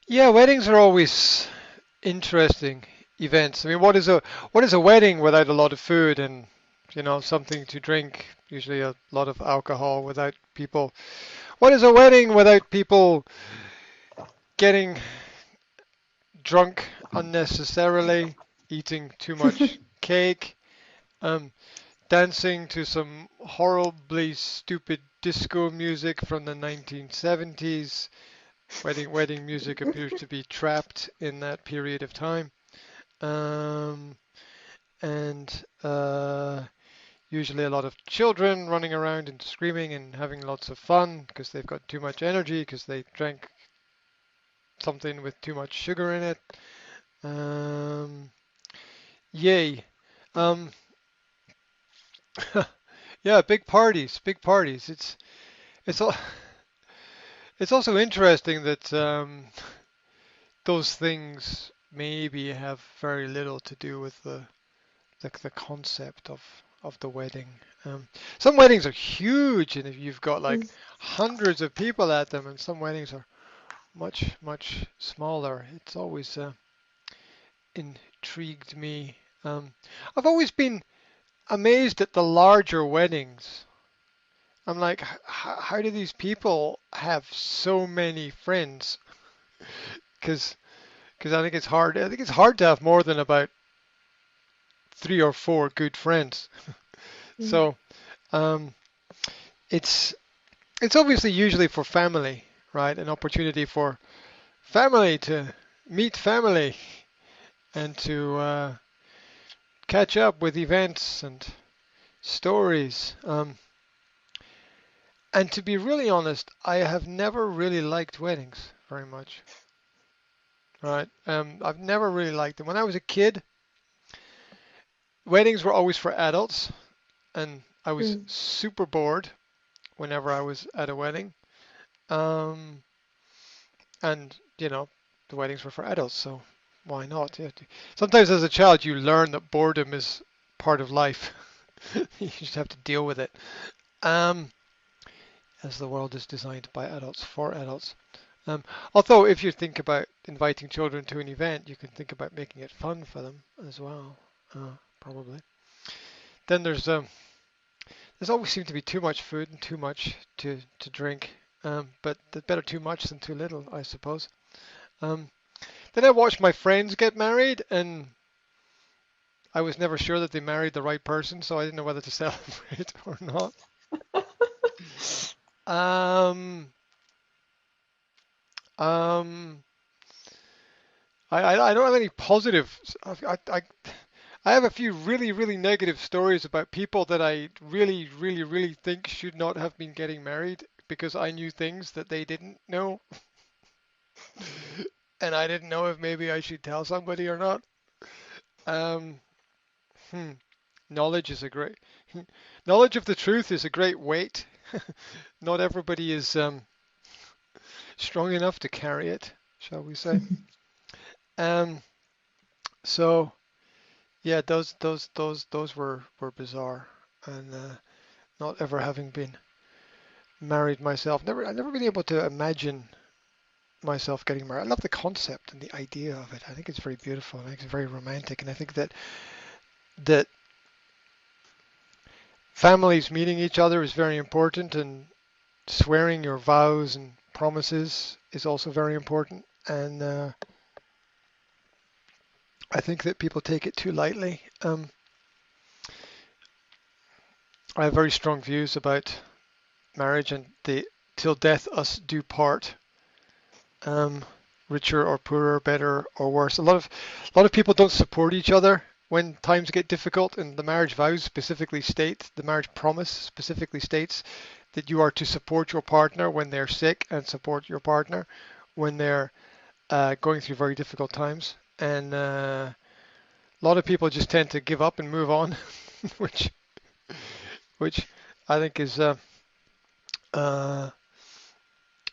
Yeah, weddings are always interesting events. I mean, what is a wedding without a lot of food and something to drink? Usually a lot of alcohol without people. What is a wedding without people getting drunk unnecessarily, eating too much cake, um, dancing to some horribly stupid disco music from the 1970s? Wedding music appears to be trapped in that period of time. Um, and Usually a lot of children running around and screaming and having lots of fun because they've got too much energy because they drank something with too much sugar in it. Um, Yay. Um, yeah, big parties, big parties. It's al- it's also interesting that those things maybe have very little to do with the concept of the wedding. Some weddings are huge, and if you've got like hundreds of people at them, and some weddings are much smaller. It's always intrigued me. I've always been amazed at the larger weddings. I'm like, how do these people have so many friends? Because I think it's hard. I think it's hard to have more than about three or four good friends. So um, it's it's obviously usually for family, right? An opportunity for family to meet family and to catch up with events and stories. And to be really honest, I have never really liked weddings very much, right? I've never really liked them. When I was a kid, weddings were always for adults, and I was Mm. super bored whenever I was at a wedding. Um, and the weddings were for adults, so why not? Yeah. Sometimes as a child, you learn that boredom is part of life. You just have to deal with it. Um, as the world is designed by adults for adults. Um, Although, if you think about inviting children to an event, you can think about making it fun for them as well. Probably. Then there's always seemed to be too much food and too much to drink. But better too much than too little, I suppose. Um, then I watched my friends get married, and I was never sure that they married the right person, so I didn't know whether to celebrate or not. Um, um, I don't have any positive. I have a few really negative stories about people that I really think should not have been getting married because I knew things that they didn't know, and I didn't know if maybe I should tell somebody or not. Um, hmm. Knowledge is a great knowledge of the truth is a great weight. Not everybody is strong enough to carry it, shall we say? Um, so yeah, those were bizarre, and not ever having been married myself, I've never been able to imagine myself getting married. I love the concept and the idea of it. I think it's very beautiful. I think it's very romantic, and I think that families meeting each other is very important, and swearing your vows and promises is also very important. And I think that people take it too lightly. I have very strong views about marriage and the till death us do part. Um, Richer or poorer, better or worse. A lot of people don't support each other when times get difficult, and the marriage vows specifically state, the marriage promise specifically states that you are to support your partner when they're sick and support your partner when they're going through very difficult times. And a lot of people just tend to give up and move on, which which I think is uh,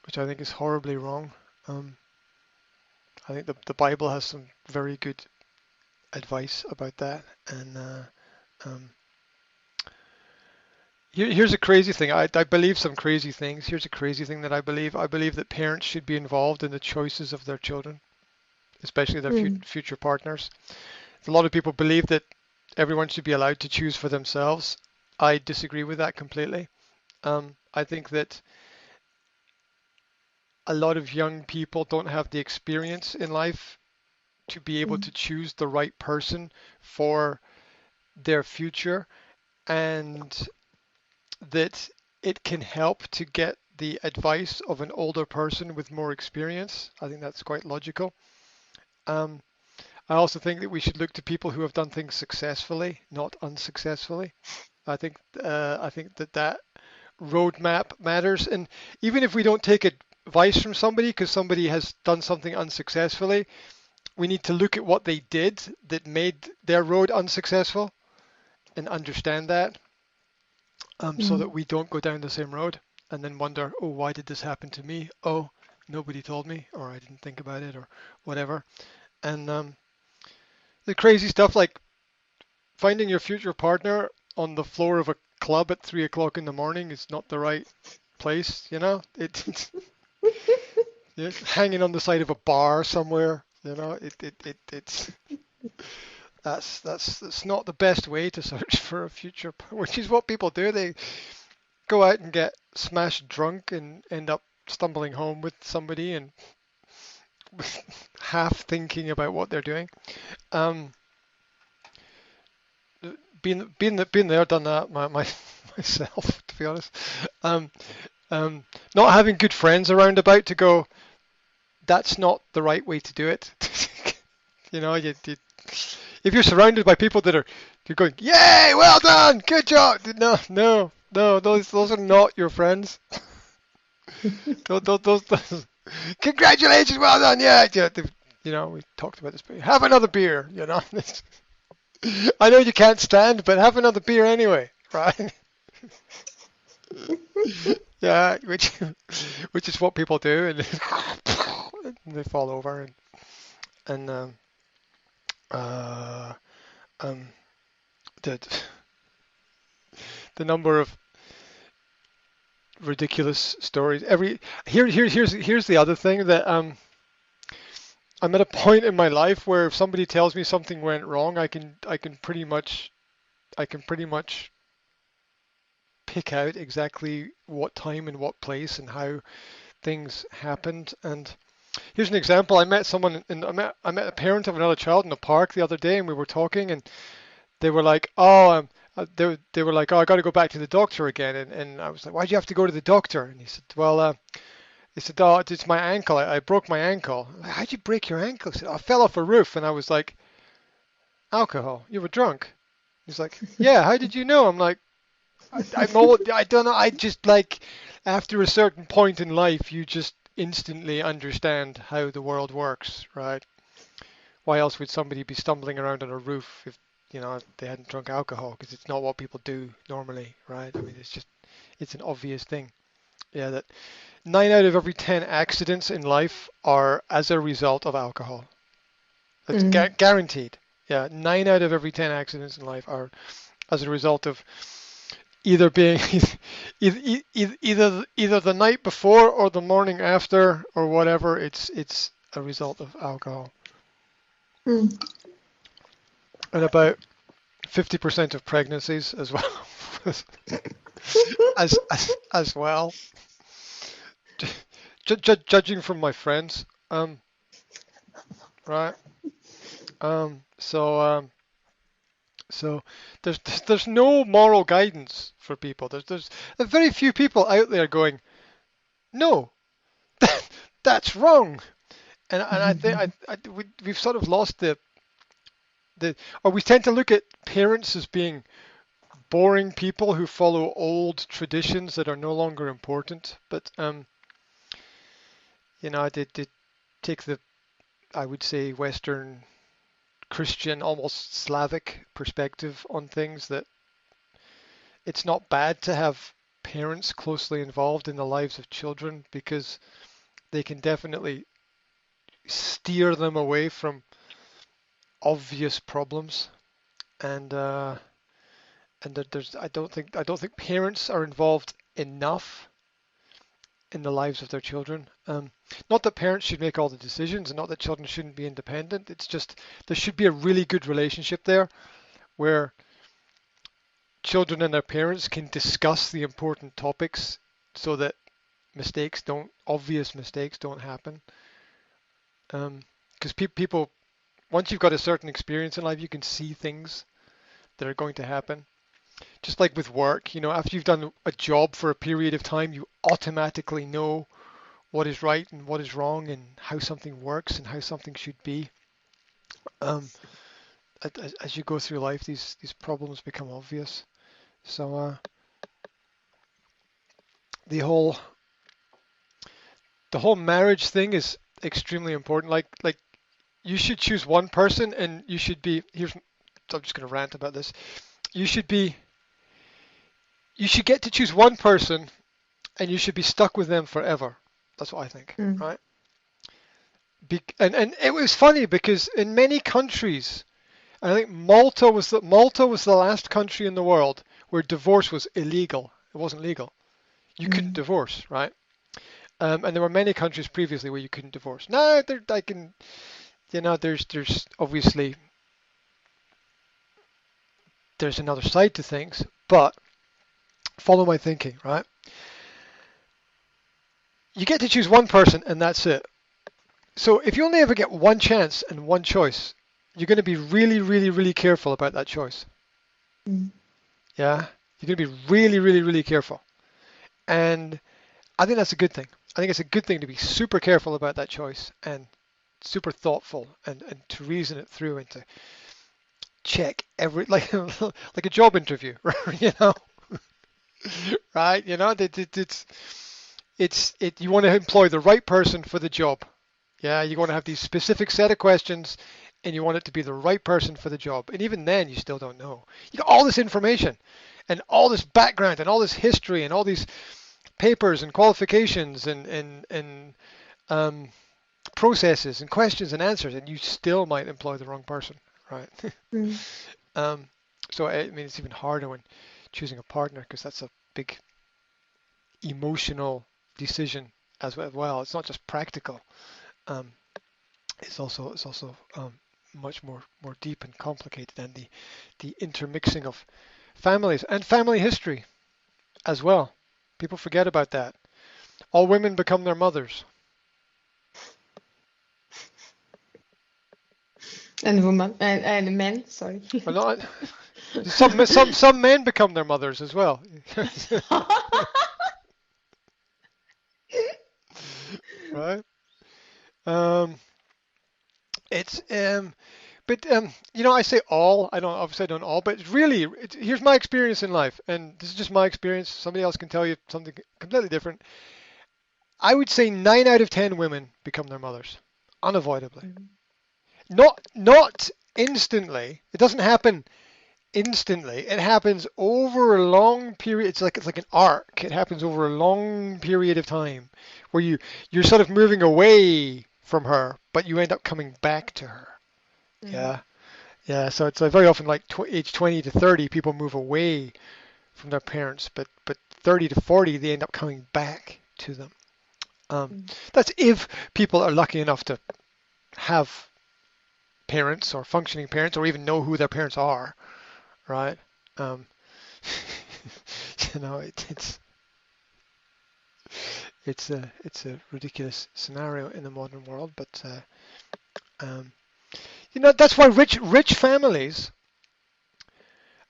which I think is horribly wrong. Um, I think the Bible has some very good advice about that, and um, Here's a crazy thing. I believe some crazy things. Here's a crazy thing that I believe. I believe that parents should be involved in the choices of their children, especially their Mm, future partners. A lot of people believe that everyone should be allowed to choose for themselves. I disagree with that completely. I think that a lot of young people don't have the experience in life to be able mm, to choose the right person for their future, and that it can help to get the advice of an older person with more experience. I think that's quite logical. Um, I also think that we should look to people who have done things successfully, not unsuccessfully. I think that roadmap matters, and even if we don't take advice from somebody because somebody has done something unsuccessfully, we need to look at what they did that made their road unsuccessful and understand that, so mm. that we don't go down the same road and then wonder, oh, why did this happen to me? Oh, nobody told me, or I didn't think about it, or whatever. And the crazy stuff like finding your future partner on the floor of a club at 3 o'clock in the morning is not the right place, you know? It's hanging on the side of a bar somewhere, you know? It's that's not the best way to search for a future, which is what people do. They go out and get smashed drunk and end up stumbling home with somebody and half thinking about what they're doing. Um, been there, done that myself, to be honest. Um, um, Not having good friends around about to go, that's not the right way to do it. You know, if you're surrounded by people that are you're going, yay, well done, good job. No, no, no, those are not your friends. Those congratulations, well done, yeah. Yeah, you know, we talked about this. But have another beer. You know, I know you can't stand, but have another beer anyway, right? Yeah, which is what people do, and they fall over, and uh, um, the the number of ridiculous stories. Here's the other thing that I'm at a point in my life where if somebody tells me something went wrong, I can pretty much pick out exactly what time and what place and how things happened. And here's an example. I met a parent of another child in the park the other day, and we were talking, and they were like, "Oh, they were like, oh, I got to go back to the doctor again." And I was like, "Why do you have to go to the doctor?" And he said, "Well, he said, oh, it's my ankle. I broke my ankle." I'm like, how'd you break your ankle? He said, "Oh, I fell off a roof." And I was like, "Alcohol? You were drunk?" He's like, "Yeah. How did you know?" I'm like, I'm old. I don't know. I just like after a certain point in life, you just instantly understand how the world works, right? Why else would somebody be stumbling around on a roof if they hadn't drunk alcohol? Because it's not what people do normally, right? I mean, it's an obvious thing. Yeah, that 9 out of every 10 accidents in life are as a result of alcohol. That's Mm. guaranteed. Yeah, 9 out of every 10 accidents in life are as a result of either being either the night before or the morning after or whatever. It's a result of alcohol. Mm. And about 50% of pregnancies as well. As well. Judging from my friends, right? Um, so um, so there's no moral guidance for people. There's very few people out there going, no, that's wrong. And I think we've sort of lost the or we tend to look at parents as being boring people who follow old traditions that are no longer important. But I did take the I would say Western Christian, almost Slavic perspective on things, that it's not bad to have parents closely involved in the lives of children because they can definitely steer them away from obvious problems. And and that there's I don't think parents are involved enough in the lives of their children. Not that parents should make all the decisions, and not that children shouldn't be independent. It's just there should be a really good relationship there where children and their parents can discuss the important topics so that obvious mistakes don't happen. Because people, once you've got a certain experience in life, you can see things that are going to happen. Just like with work, after you've done a job for a period of time, you automatically know what is right and what is wrong and how something works and how something should be. Um, as you go through life, these problems become obvious. So the whole the whole marriage thing is extremely important. Like you should choose one person, and you should be here's I'm just going to rant about this. You should be you should get to choose one person, and you should be stuck with them forever. That's what I think, Mm. right? And it was funny because in many countries, I think Malta was the last country in the world where divorce was illegal. It wasn't legal. You couldn't Mm. divorce, right? And there were many countries previously where you couldn't divorce. Now I can, there's obviously there's another side to things, but follow my thinking, right? You get to choose one person and that's it. So if you only ever get one chance and one choice, you're going to be really, really, really careful about that choice. Mm. Yeah, you're going to be really, really, really careful. And I think that's a good thing. I think it's a good thing to be super careful about that choice and super thoughtful and to reason it through and to check every like a job interview, you know, right? You want to employ the right person for the job. Yeah, you want to have these specific set of questions, and you want it to be the right person for the job. And even then, you still don't know. You got all this information, and all this background, and all this history, and all these papers and qualifications, and um, processes, and questions and answers, and you still might employ the wrong person, right? Mm. um, so I mean, it's even harder when choosing a partner because that's a big emotional decision as well. It's not just practical. Um, it's also much more deep and complicated, and the intermixing of families and family history as well. People forget about that. All women become their mothers. And woman and men, sorry. Well, not some men become their mothers as well. Right? Um, it's but I say all. I don't all, but here's my experience in life, and this is just my experience. Somebody else can tell you something completely different. I would say 9 out of 10 women become their mothers, unavoidably. Mm. Not instantly. It doesn't happen instantly. It happens over a long period. It's like an arc. It happens over a long period of time where you're sort of moving away from her, but you end up coming back to her. Mm. Yeah. Yeah, so it's very often like age 20 to 30, people move away from their parents, but 30 to 40, they end up coming back to them. Um, Mm. that's if people are lucky enough to have parents or functioning parents or even know who their parents are, right? Um, it's a ridiculous scenario in the modern world, but um, that's why rich families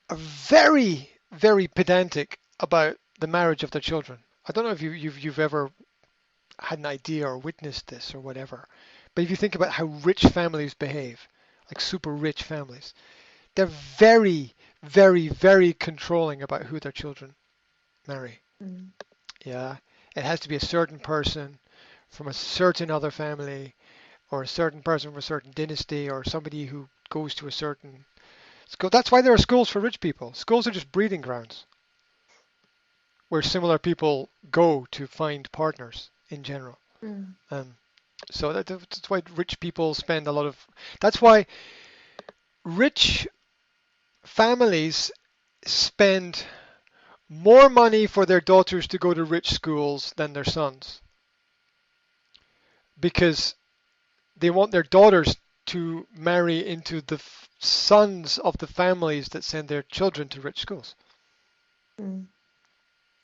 are very, very pedantic about the marriage of their children. I don't know if you've ever had an idea or witnessed this or whatever, but if you think about how rich families behave, like super rich families, they're very, very, very controlling about who their children marry. Mm. Yeah, it has to be a certain person from a certain other family, or a certain person from a certain dynasty, or somebody who goes to a certain school. That's why there are schools for rich people. Schools are just breeding grounds where similar people go to find partners in general. Mm. Um, so that's why rich people spend a lot of. That's why rich families spend more money for their daughters to go to rich schools than their sons because they want their daughters to marry into the sons of the families that send their children to rich schools. Mm.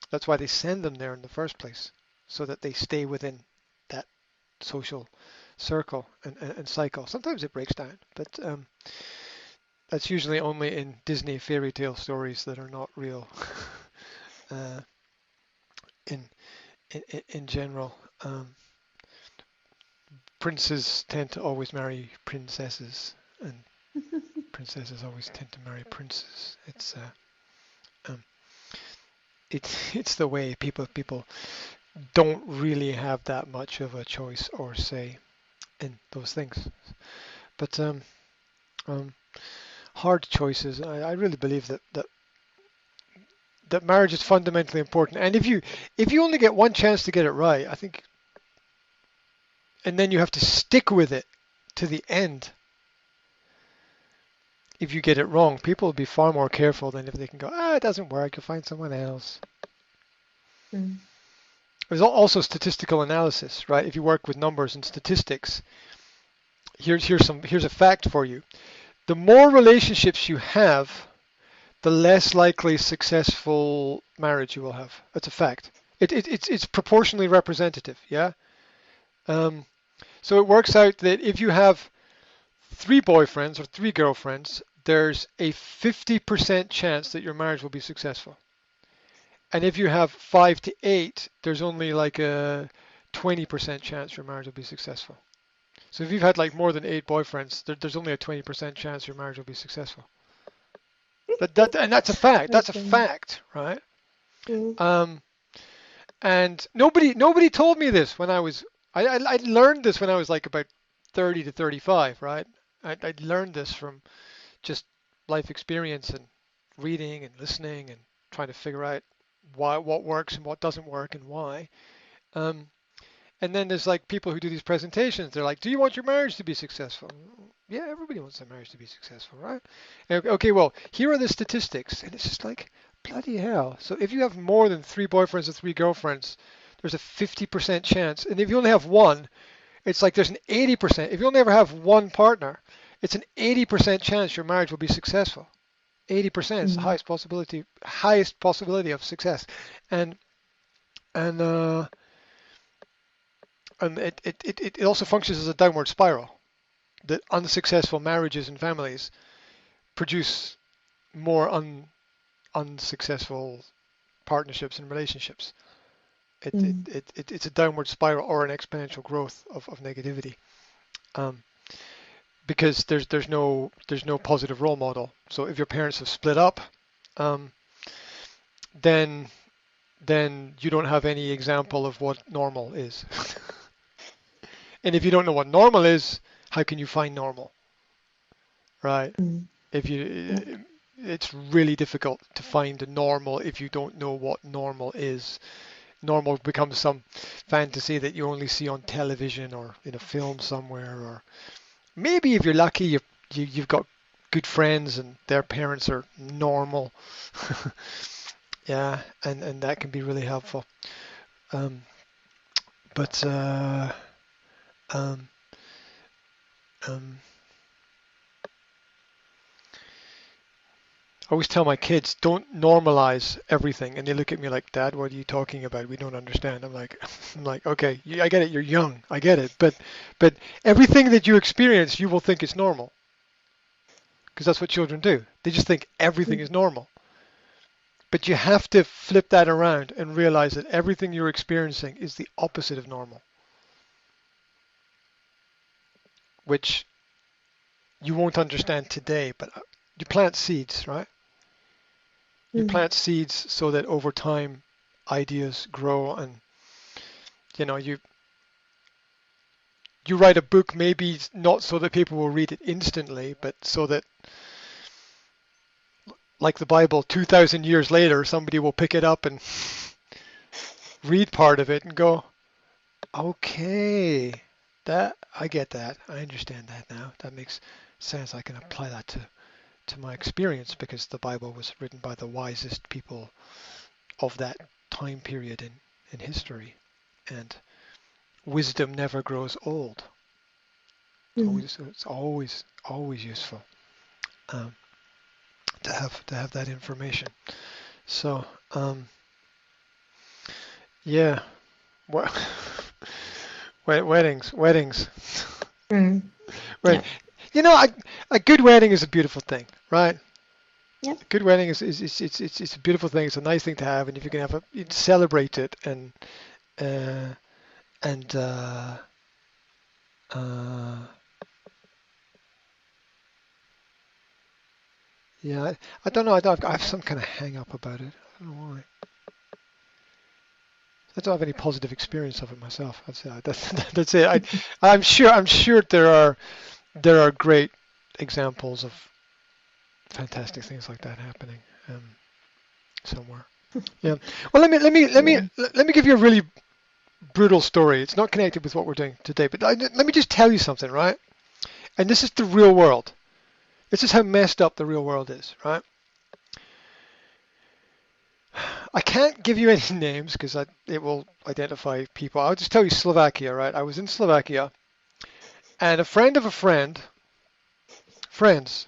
That's why they send them there in the first place, so that they stay within that social circle and cycle. Sometimes it breaks down, but that's usually only in Disney fairy tale stories that are not real. uh, in, in general, princes tend to always marry princesses, and princesses always tend to marry princes. Um, it's the way people don't really have that much of a choice or say in those things. But um, hard choices. I really believe that marriage is fundamentally important. And if you only get one chance to get it right, I think, and then you have to stick with it to the end. If you get it wrong, people will be far more careful than if they can go, it doesn't work, you'll find someone else. Mm. There's also statistical analysis, right? If you work with numbers and statistics, here's a fact for you. The more relationships you have, the less likely successful marriage you will have. That's a fact. It's proportionally representative, yeah? Um, so it works out that if you have 3 boyfriends or 3 girlfriends, there's a 50% chance that your marriage will be successful. And if you have 5 to 8, there's only like a 20% chance your marriage will be successful. So if you've had like more than 8 boyfriends, there's only a 20% chance your marriage will be successful. And that's a fact. That's a Okay. fact, right? Mm. Um, and nobody told me this when I learned this when I was like about 30 to 35, right? I learned this from just life experience and reading and listening and trying to figure out what works and what doesn't work and why. Um, and then there's like people who do these presentations. They're like, "Do you want your marriage to be successful?" Yeah, everybody wants their marriage to be successful, right? Okay, well, here are the statistics, and it's just like bloody hell. So if you have more than 3 boyfriends or 3 girlfriends, there's a 50% chance, and if you only have one, it's like there's an 80%. If you only ever have one partner, it's an 80% chance your marriage will be successful. 80% is the Mm. highest possibility of success, and and uh, and it also functions as a downward spiral. That unsuccessful marriages and families produce more unsuccessful partnerships and relationships. Mm. It's a downward spiral or an exponential growth of negativity. Um, because there's no positive role model. So if your parents have split up, um, then then you don't have any example of what normal is. And if you don't know what normal is, how can you find normal, right? Mm. If you, it's really difficult to find a normal if you don't know what normal is. Normal becomes some fantasy that you only see on television or in a film somewhere, or maybe if you're lucky, you've got good friends and their parents are normal. Yeah, and that can be really helpful. Um, but um, um, I always tell my kids, don't normalize everything, and they look at me like, Dad, what are you talking about? We don't understand. I'm like, I'm like, okay, I get it. You're young, I get it, but everything that you experience, you will think is normal, because that's what children do. They just think everything Mm. is normal. But you have to flip that around and realize that everything you're experiencing is the opposite of normal, which you won't understand today. But you plant seeds, right? You Mm. plant seeds so that over time ideas grow, and you write a book maybe not so that people will read it instantly, but so that, like the Bible, 2,000 years later, somebody will pick it up and read part of it and go, okay, that I get that. I understand that now. That makes sense. I can apply that to my experience, because the Bible was written by the wisest people of that time period in history, and wisdom never grows old. It's always useful um, to have that information. So yeah, well, weddings. Mm. Wed- Yeah. You know, a good wedding is a beautiful thing, right? Yep. A good wedding is a beautiful thing. It's a nice thing to have, and if you can have you celebrate it uh, and uh, yeah, I don't know. I have some kind of hang up about it. I don't know why. I don't have any positive experience of it myself. That's it. I'm sure there are great examples of fantastic things like that happening somewhere. Yeah. Well, Yeah. let me give you a really brutal story. It's not connected with what we're doing today, but let me just tell you something, right? And this is the real world. This is how messed up the real world is, right? I can't give you any names because it will identify people. I'll just tell you Slovakia, right? I was in Slovakia, and a friend of a friend, friends.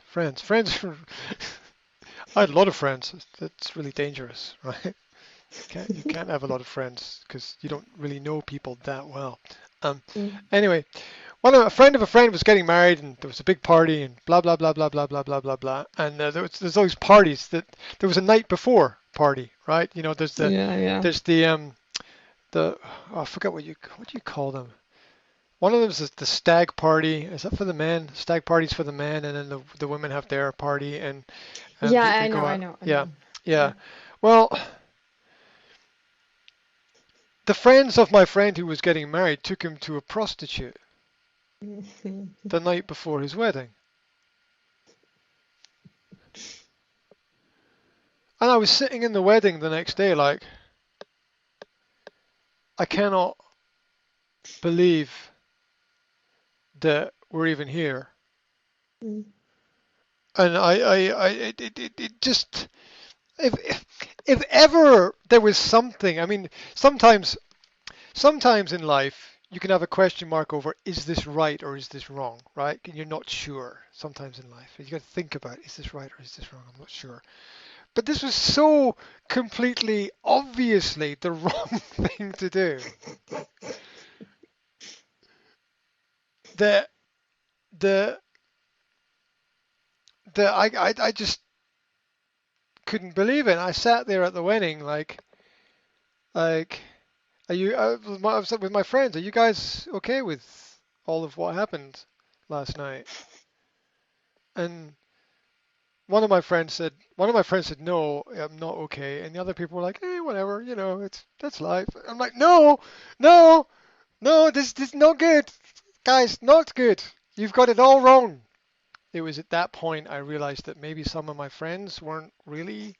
I had a lot of friends. That's really dangerous, right? You can't have a lot of friends because you don't really know people that well. Um, Mm. anyway, a friend of a friend was getting married, and there was a big party, and blah blah blah blah blah blah blah blah blah. And there's all these parties that there was a night before party, right? You know, Yeah. Yeah. there's the oh, I forgot what do you call them? One of them is the stag party. Is that for the men? Stag parties for the men, and then the women have their party, and Yeah. they I go know. I out. know. I Yeah, know. yeah. Yeah. Well, the friends of my friend who was getting married took him to a prostitute the night before his wedding. And I was sitting in the wedding the next day like, I cannot believe that we're even here. Mm. And it just, if, if ever there was something, I mean, sometimes in life, you can have a question mark over, is this right or is this wrong, right? And you're not sure sometimes in life. You got to think about, is this right or is this wrong? I'm not sure. But this was so completely, obviously the wrong thing to do that the I just couldn't believe it. I sat there at the wedding like are you I was with my friends. Are you guys okay with all of what happened last night? And one of my friends said no, I'm not okay. And the other people were like, hey, whatever, you know, that's life. I'm like, no, no, no, this is not good, guys, not good. You've got it all wrong. It was at that point I realized that maybe some of my friends weren't really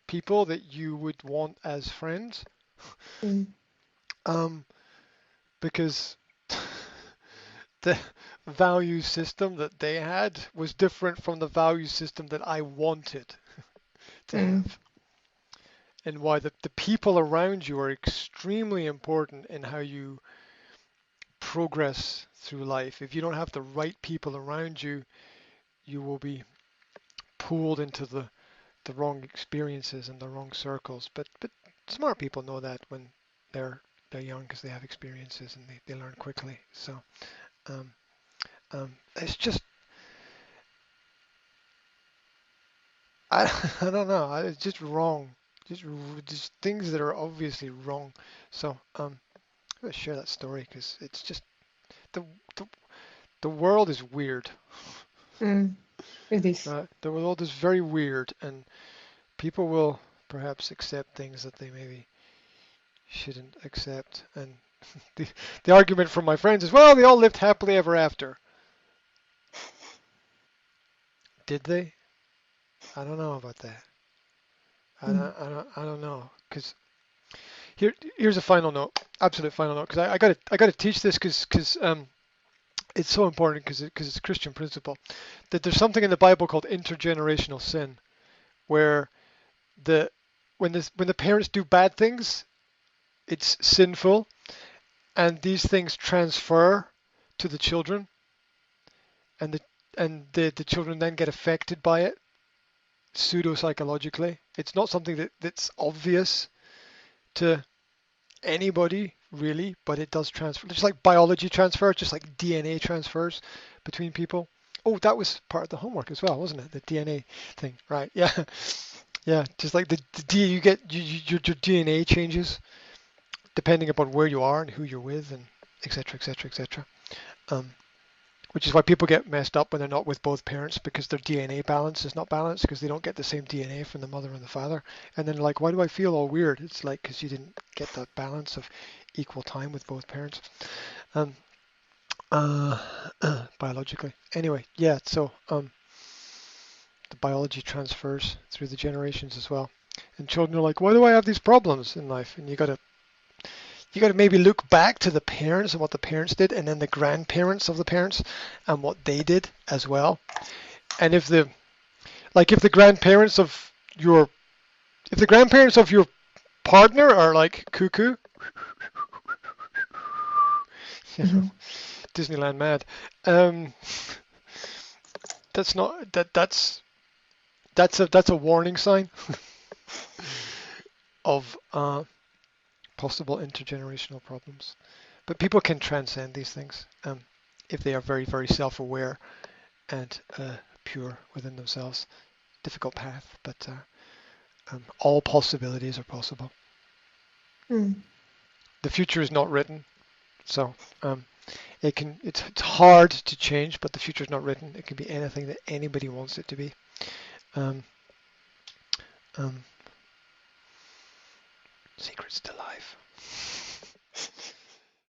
people that you would want as friends, Mm. um, because the value system that they had was different from the value system that I wanted to Mm. have. And why the people around you are extremely important in how you progress through life. If you don't have the right people around you, you will be pulled into the wrong experiences and the wrong circles. But smart people know that when they're they're young because they have experiences and they learn quickly. So um, it's just I, I don't know. It's just wrong. Just things that are obviously wrong. So I'm gonna share that story because it's just the, the the world is weird. Mm. It is. The world is very weird, and people will perhaps accept things that they maybe shouldn't accept. And the the argument from my friends is, well, they all lived happily ever after. Did they? I don't know about that. Mm. I don't know. Because here's a final note, absolute final note. Because I got to teach this because it's so important because it's a Christian principle that there's something in the Bible called intergenerational sin, where the when the parents do bad things, it's sinful, and these things transfer to the children, and the children then get affected by it pseudo psychologically. It's not something that's obvious to anybody really, but it does transfer. Just like biology transfer, just like DNA transfers between people. Oh, that was part of the homework as well, wasn't it? The DNA thing, right? Yeah, yeah. Just like you get your DNA changes depending upon where you are and who you're with, and etc. etc. etc. Which is why people get messed up when they're not with both parents because their DNA balance is not balanced because they don't get the same DNA from the mother and the father. And then like, why do I feel all weird? It's like because you didn't get that balance of equal time with both parents, um, uh, biologically. Anyway, yeah. So the biology transfers through the generations as well. And children are like, why do I have these problems in life? And you got to maybe look back to the parents and what the parents did, and then the grandparents of the parents and what they did as well. And if the grandparents of your partner are like cuckoo, you know, Mm-hmm. Disneyland mad, um, that's not that's a warning sign of possible intergenerational problems. But people can transcend these things if they are very, very self-aware and pure within themselves. Difficult path, but all possibilities are possible. Mm. The future is not written, so it's hard to change, but the future is not written. It can be anything that anybody wants it to be. Um, um, secrets to life.